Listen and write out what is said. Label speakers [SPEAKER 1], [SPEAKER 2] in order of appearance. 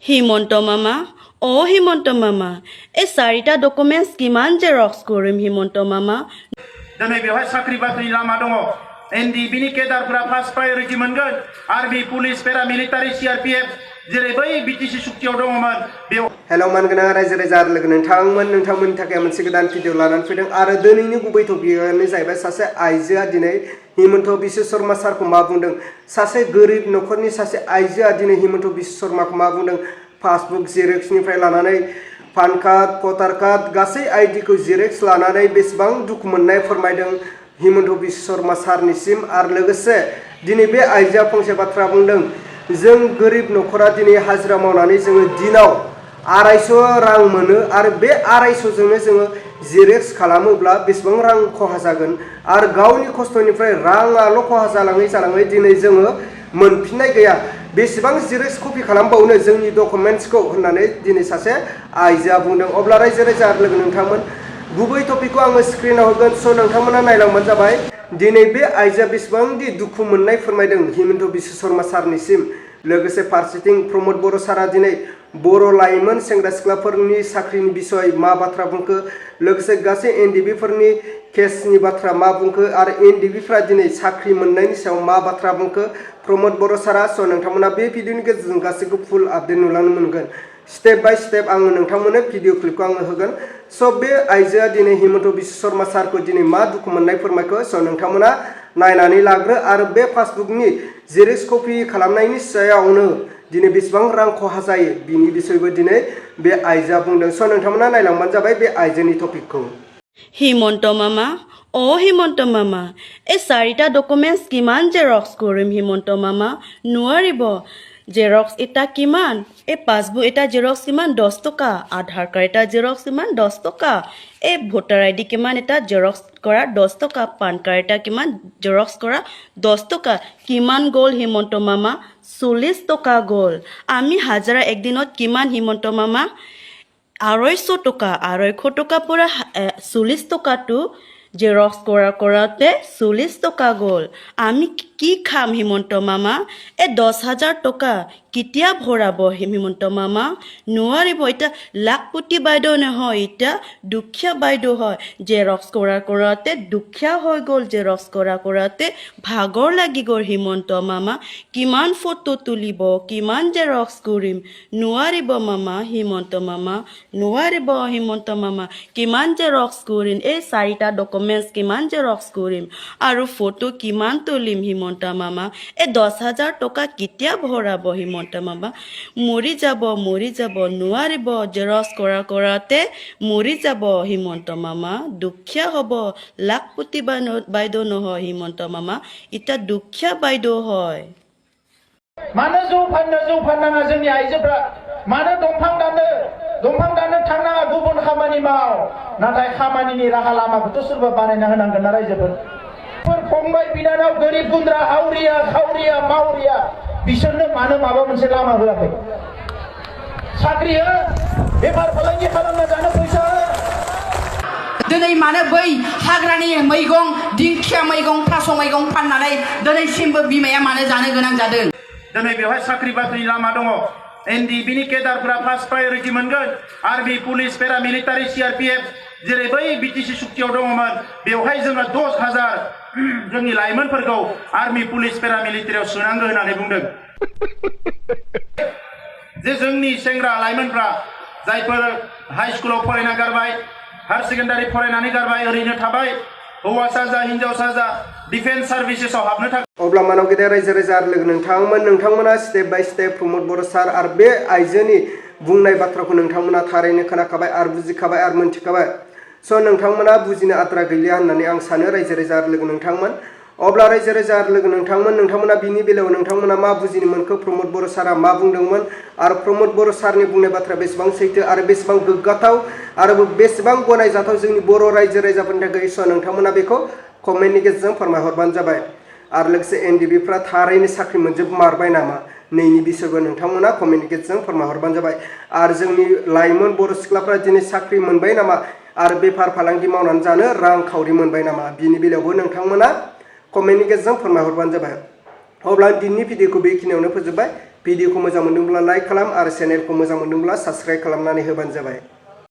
[SPEAKER 1] হিমন্ত মামা হিমন্ত মামা এই চাৰিটা ডকুমেণ্টছ কিমান জেৰক্স কৰিম হিমন্ত মামা
[SPEAKER 2] दिनै बेवहाय साख्रि बाख्रिनि लामा दङ एनडिबिनि केडारफोरा फार्स्ट प्रायोरिटि मोनगोन आर्मि पुलिस पेरामिलिटारि सिआरपिएफ जेरै बै बिटिसि सुक्तियाव दङमोन बेव
[SPEAKER 3] हेल' मानगोनां रायजो राजा लोगो नोंथांमोननि थाखाय मोनसे गोदान भिडिअ लानानै फैदों आरो दिनैनि गुबै टपिकआनो जाहैबाय सासे आइजोआ दिनै हिमन्त बिश्व शर्मा सारखौ मा बुंदों सासे गोरिब नखरनि सासे आइजोआ दिनै हिमन्त बिश्व शर्माखौ मा बुंदों पासबुक जेरक्सनिफ्राय लानानै पान कार्ड भटार कार्ड गासै आइडिखौ जेरक्स लानानै बेसेबां दुखु मोननाय फोरमायदों हिमन्त बिश्व शर्मा सारनिसिम आरो लोगोसे दिनै बे आइजोआ फंसे बाथ्रा बुंदों जों गोरिब नखरा दिनै हाजिरा मावनानै जोङो दिनाव 250 रां मोनो आरो बे 250 जोंनो जोङो जेरक्स खालामोब्ला बेसेबां रां खहा जागोन आरो गावनि खस्थ'निफ्राय राङाल' खहा जालाङै दिनै जोङो मोनफिननाय गैया बेसेबां जेरक्स कपि खालामबावनो जोंनि डकुमेन्ट्सखौ होननानै दिनै सासे आइजोआ बुंदों अब्ला रायजो राजा लोगो नोंथांमोन गुबै टपिकखौ आङो स्क्रिनाव होगोन स' नोंथांमोना नायलांबानो जाबाय दिनै बे आइजोआ बेसेबांदि दुखु मोननाय फोरमायदों हिमन्त बिश्व शर्मा सारनिसिम लोगोसे फारसेथिं प्रमद बर' सारा दिनै बर' लाइमोन सेंग्रा सिख्लाफोरनि साख्रिनि बिसय मा बाथ्रा बुंखो लोगोसे गासै एनडिबिफोरनि केसनि बाथ्रा मा बुंखो आरो एनडिबिफ्रा दिनै साख्रि मोननायनि सायाव मा बाथ्रा बुंखो प्रमद बर' सारा स' नोंथांमोना बे भिडिअनि गेजेरजों गासैखौ फुल आपडेट नुलांनो मोनगोन स्टेप बाय स्टेप आङो नोंथांमोननो भिडिअ क्लिपखौ आङो होगोन स' बे आइजोआ दिनै हिमन्त बिश्व शर्मा सारखौ दिनै मा दुखु मोननाय फोरमायखो स' नोंथांमोना नायनानै लाग्रो आरो बे पासबुकनि जेरक्स कपि खालामनायनि सायावनो दिनै बेसेबां रां खहा जायो बिनि बिसयबो दिनै बे आइजोआ बुंदों स' नोंथांमोना नायलांबानो जाबाय बे आइजोनि टपिकखौ
[SPEAKER 1] হিমন্ত মামা হিমন্ত মামা এই চাৰিটা ডকুমেণ্টছ কিমান জেৰক্স কৰিম হিমন্ত মামা নোৱাৰিব জেৰক্স এটা কিমান এই পাছবুক এটা জেৰক্স কিমান 10 টকা আধাৰ কাৰ্ড এটা জেৰক্স কিমান 10 টকা এই ভোটাৰ আইডি কিমান এটা জেৰক্স কৰা 10 টকা পান কাৰ্ড এটা কিমান জেৰক্স কৰা 10 টকা কিমান গ'ল হিমন্ত মামা 40 টকা গ'ল আমি হাজাৰা একদিনত কিমান হিমন্ত মামা 250 টকা 250 টকা পৰা 40 টকাটো জেৰক্স কৰাতে 40 টকা গ'ল আমি কি খাম হিমন্ত মামা এই 10,000 টকা কেতিয়া ভৰাব হিমন্ত মামা নোৱাৰিব এটা লাখপতি বাইদেউ নহয় এটা দুখীয়া বাইদেউ হয় জেৰক্স কৰাতে দুখীয়া হৈ গ'ল জেৰক্স কৰাতে ভাগৰ লাগি গ'ল হিমন্ত মামা কিমান ফটো তুলিব কিমান জেৰক্স কৰিম নোৱাৰিব মামা হিমন্ত মামা নোৱাৰিব হিমন্ত মামা কিমান জেৰক্স কৰিম এই চাৰিটা ডকুমেণ্টছ কিমান জেৰক্স কৰিম আৰু ফটো কিমান তুলিম হিমন্ত মামা এই 10,000 টকা কেতিয়া ভৰাব হিমন্ত মামা মৰি যাব নোৱাৰিব জেৰক্স কৰাতে মৰি যাব হিমন্ত মামা দুখীয়া হ'ব লাখপতি বাইদেউ নহয় হিমন্ত মামা এটা দুখীয়া বাইদেউ হয়
[SPEAKER 2] मानो जौ फाननाङा जोंनि आइजोफ्रा मानो दंफां दाननो थांनाङा गुबुन खामानि माव नाथाय खामानिनि राहा लामाखौथ' सोरबा बानायना होनांगोन ना रायजोफोर फंबाय बिनानाव गोरिब गुन्द्रा हावरिया खावरिया मावरिया बिसोरनो मानो माबा मोनसे लामा होआखै साख्रि हो बेफार फालांगि खालामना जानो फैसा
[SPEAKER 4] दिनै मानो बै हाग्रानि मैगं दिंखिया मैगं थास' मैगं फाननानै दिनैसिमबो बिमाया मानो जानो गोनां जादों
[SPEAKER 2] दिनै बेवहाय साख्रि बाख्रिनि लामा दङ एनडिबिनि केडारफोरा फार्स्ट प्रायोरिटि मोनगोन आर्मि पुलिस पेरामिलिटारि सिआरपिएफ जेरै बै बिटिसि सुक्तियाव दङमोन बेवहाय जोङो 10,000 जोंनि लाइमोनफोरखौ आर्मि पुलिस पेरामिलिटारियाव सोनांगौ होननानै बुंदों जे जोंनि सेंग्रा लाइमोनफ्रा जायफोर हाई स्कुलाव फरायना गारबाय हायर सेकेन्डारि फरायनानै गारबाय ओरैनो थाबाय हौवासा जा हिनजावसा जा डिफेन्स सार्भिसेसआव हाबनो थाखाय
[SPEAKER 3] अब्ला मानव गेदेर रायजो राजा लोगो नोंथांमोना स्टेप बाय स्टेप प्रमद बर' सार आरो बे आइजोनि बुंनाय बाथ्राखौ नोंथांमोना थारैनो खोनाखाबाय आरो बुजिखाबाय आरो मोनथिखाबाय स' नोंथांमोना बुजिनो आद्रा गैलिया होननानै आं सानो रायजो राजा लोगो नोंथांमोन अब्ला रायजो राजा लोगो नोंथांमोना बिनि बेलायाव नोंथांमोना मा बुजिनो मोनखो प्रमद बर' सारा मा बुंदोंमोन आरो प्रमद बर' सारनि बुंनाय बाथ्राया बेसेबां सैथो आरो बेसेबां गोग्गाथाव आरो बेसेबां गनायजाथाव जोंनि बर' रायजो राजाफोरनि थाखाय स' नोंथांमोना बेखौ कमेन्टनि गेजेरजों फोरमायहरबानो जाबाय आरो लोगोसे एनडिबिफ्रा थारैनो साख्रि मोनजोबमारबाय नामा नैनि बिसयबो नोंथांमोना कमेन्टनि गेजेरजों फोरमायहरबानो जाबाय आरो जोंनि लाइमोन बर' सिख्लाफ्रा दिनै साख्रि मोनबाय नामा आरो बेफार फालांगि मावनानै जानो रांखावरि मोनबाय नामा बिनि बेलायावबो नोंथांमोना कमेन्टनि गेजेरजों फोरमायहरबानो जाबाय अब्ला दिनैनि भिडिअखौ बेखिनियावनो फोजोबबाय भिडिअखौ मोजां मोनदोंब्ला लाइक खालाम आरो चेनेलखौ मोजां मोनदोंब्ला साबस्क्राइब खालामनानै होबानो जाबाय।